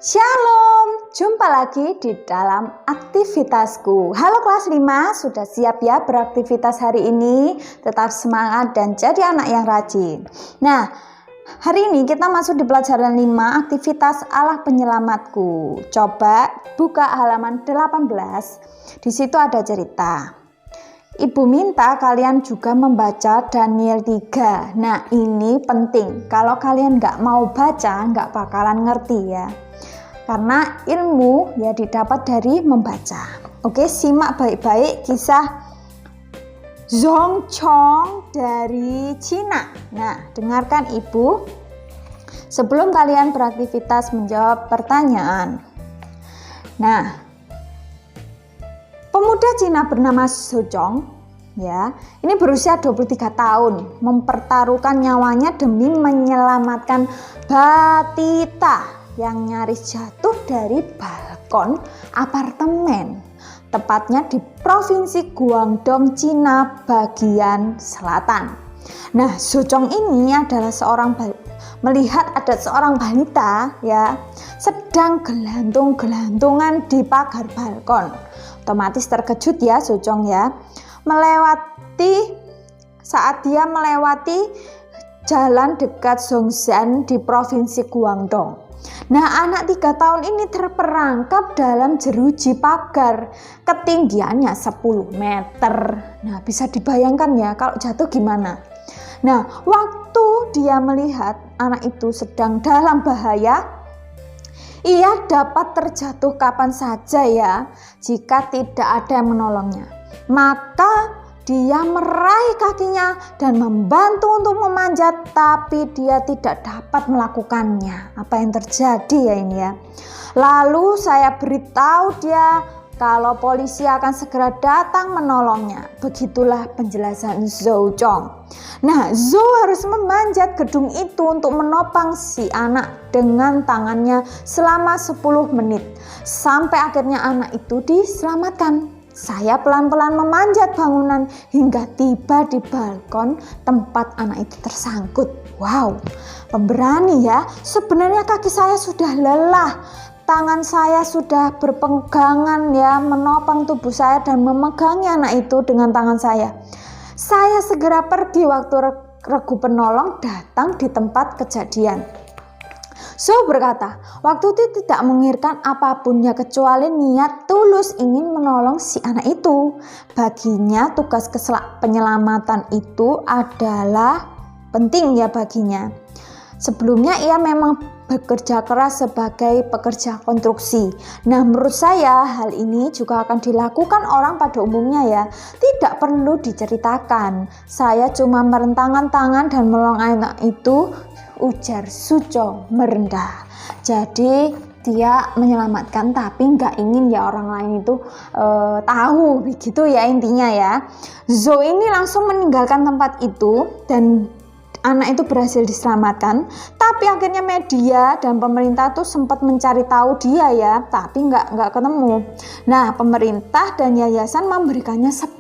Shalom, jumpa lagi di dalam aktivitasku. Halo kelas 5, sudah siap ya beraktivitas hari ini? Tetap semangat dan jadi anak yang rajin. Nah, hari ini kita masuk di pelajaran 5, aktivitas Allah penyelamatku. Coba buka halaman 18, di situ ada cerita. Ibu minta kalian juga membaca Daniel 3. Nah, ini penting. Kalau kalian nggak mau baca, nggak bakalan ngerti ya. Karena ilmu ya didapat dari membaca. Oke, simak baik-baik kisah Zhong Chong dari Cina. Nah, dengarkan ibu sebelum kalian beraktivitas menjawab pertanyaan. Nah, pemuda Cina bernama Zhong Chong ya, ini berusia 23 tahun, mempertaruhkan nyawanya demi menyelamatkan batita yang nyaris jatuh dari balkon apartemen, tepatnya di provinsi Guangdong, Cina bagian selatan. Nah, Zhong ini adalah melihat ada seorang balita ya sedang gelantung-gelantungan di pagar balkon. Otomatis terkejut ya Zhong ya, saat dia melewati jalan dekat Zhongshan di provinsi Guangdong. Nah, anak 3 tahun ini terperangkap dalam jeruji pagar ketinggiannya 10 meter. Nah, bisa dibayangkan ya kalau jatuh gimana. Nah, waktu dia melihat anak itu sedang dalam bahaya, ia dapat terjatuh kapan saja ya jika tidak ada yang menolongnya. Maka dia meraih kakinya dan membantu untuk memanjat, tapi dia tidak dapat melakukannya. Apa yang terjadi ya ini ya? Lalu saya beritahu dia kalau polisi akan segera datang menolongnya. Begitulah penjelasan Zhong Chong. Nah, Zhou harus memanjat gedung itu untuk menopang si anak dengan tangannya selama 10 menit. Sampai akhirnya anak itu diselamatkan. Saya pelan-pelan memanjat bangunan hingga tiba di balkon tempat anak itu tersangkut. Wow, pemberani ya. Sebenarnya kaki saya sudah lelah. Tangan saya sudah berpegangan ya menopang tubuh saya dan memegangi anak itu dengan tangan saya. Saya segera pergi waktu regu penolong datang di tempat kejadian. Zhou berkata, waktu itu tidak menginginkan apapun ya kecuali niat tulus ingin menolong si anak itu. Baginya tugas penyelamatan itu adalah penting ya baginya. Sebelumnya ia memang bekerja keras sebagai pekerja konstruksi. Nah, menurut saya hal ini juga akan dilakukan orang pada umumnya ya. Tidak perlu diceritakan. Saya cuma merentangkan tangan dan menolong anak itu, ujar Zhong Chong merendah. Jadi dia menyelamatkan tapi nggak ingin ya orang lain itu tahu, begitu ya intinya ya. Zhou ini langsung meninggalkan tempat itu dan anak itu berhasil diselamatkan. Tapi akhirnya media dan pemerintah tuh sempat mencari tahu dia ya, tapi nggak ketemu. Nah, pemerintah dan yayasan memberikannya $10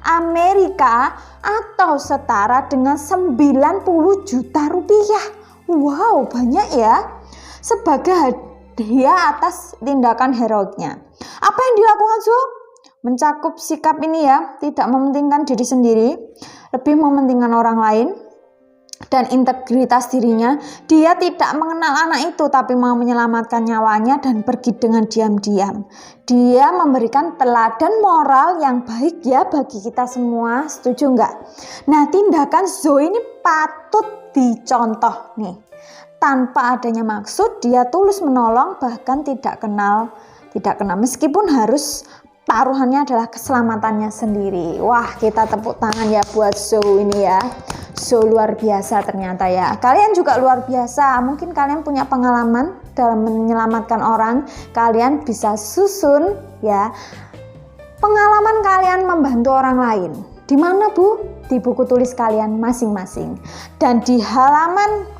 Amerika atau setara dengan 90 juta rupiah. Wow, banyak ya. Sebagai hadiah atas tindakan heroiknya. Apa yang dilakukan Zhou? Mencakup sikap ini ya, tidak mementingkan diri sendiri, lebih mementingkan orang lain dan integritas dirinya. Dia tidak mengenal anak itu tapi mau menyelamatkan nyawanya dan pergi dengan diam-diam. Dia memberikan teladan moral yang baik ya bagi kita semua. Setuju nggak? Nah, tindakan Zhou ini patut dicontoh nih. Tanpa adanya maksud, dia tulus menolong bahkan tidak kenal meskipun harus taruhannya adalah keselamatannya sendiri. Wah, kita tepuk tangan ya buat Zhou ini ya. Zhou luar biasa ternyata ya. Kalian juga luar biasa. Mungkin kalian punya pengalaman dalam menyelamatkan orang. Kalian bisa susun ya pengalaman kalian membantu orang lain. Di mana Bu? Di buku tulis kalian masing-masing. Dan di halaman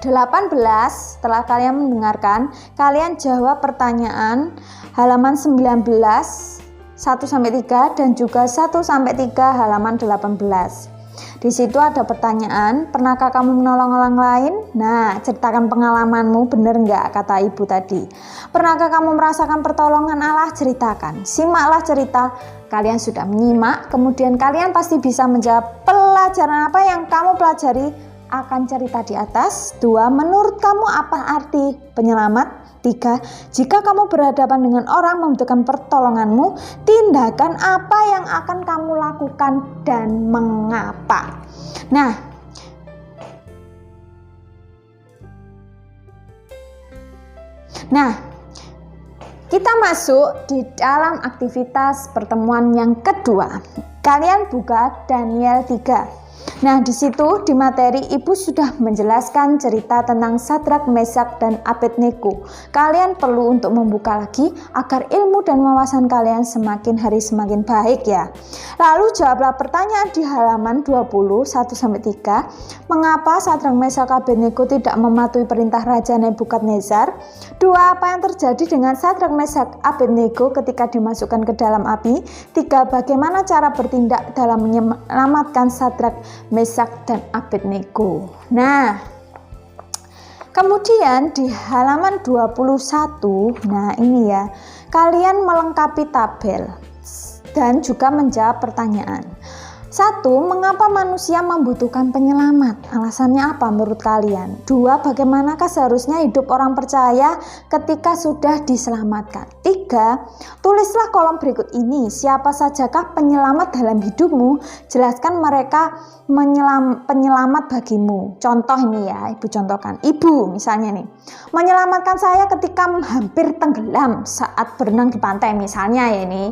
18 setelah kalian mendengarkan, kalian jawab pertanyaan halaman 19 1-3 dan juga 1-3 halaman 18. Di situ ada pertanyaan, pernahkah kamu menolong orang lain? Nah, ceritakan pengalamanmu, benar nggak kata ibu tadi. Pernahkah kamu merasakan pertolongan Allah? Ceritakan. Simaklah cerita. Kalian sudah menyimak, kemudian kalian pasti bisa menjawab pelajaran apa yang kamu pelajari akan cerita di atas. 2. Menurut kamu apa arti penyelamat? 3. Jika kamu berhadapan dengan orang membutuhkan pertolonganmu, tindakan apa yang akan kamu lakukan dan mengapa? Nah, kita masuk di dalam aktivitas pertemuan yang kedua. Kalian buka Daniel 3. Nah, di situ di materi ibu sudah menjelaskan cerita tentang Sadrak, Mesak, dan Abednego. Kalian perlu untuk membuka lagi agar ilmu dan wawasan kalian semakin hari semakin baik ya. Lalu jawablah pertanyaan di halaman 20 1-3. Mengapa Sadrak, Mesak, Abednego tidak mematuhi perintah Raja Nebukadnezar? 2. Apa yang terjadi dengan Sadrak, Mesak, Abednego ketika dimasukkan ke dalam api? 3. Bagaimana cara bertindak dalam menyelamatkan Sadrak, Mesak, dan Abednego? Nah, kemudian di halaman 21, nah ini ya, kalian melengkapi tabel dan juga menjawab pertanyaan. 1. Mengapa manusia membutuhkan penyelamat? Alasannya apa menurut kalian? 2. Bagaimanakah seharusnya hidup orang percaya ketika sudah diselamatkan? 3. Tulislah kolom berikut ini. Siapa sajakah penyelamat dalam hidupmu? Jelaskan mereka penyelamat bagimu. Contoh ini ya, ibu contohkan. Ibu misalnya nih, menyelamatkan saya ketika hampir tenggelam saat berenang di pantai misalnya ya ini.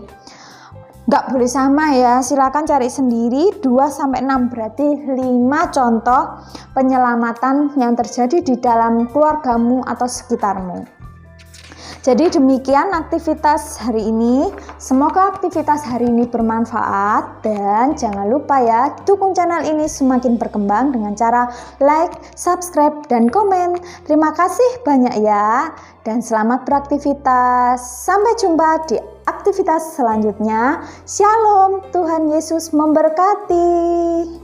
Nggak boleh sama ya, silakan cari sendiri 2-6 berarti 5 contoh penyelamatan yang terjadi di dalam keluargamu atau sekitarmu. Jadi demikian aktivitas hari ini. Semoga aktivitas hari ini bermanfaat dan jangan lupa ya, dukung channel ini semakin berkembang dengan cara like, subscribe, dan komen. Terima kasih banyak ya dan selamat beraktivitas. Sampai jumpa di aktivitas selanjutnya. Shalom, Tuhan Yesus memberkati.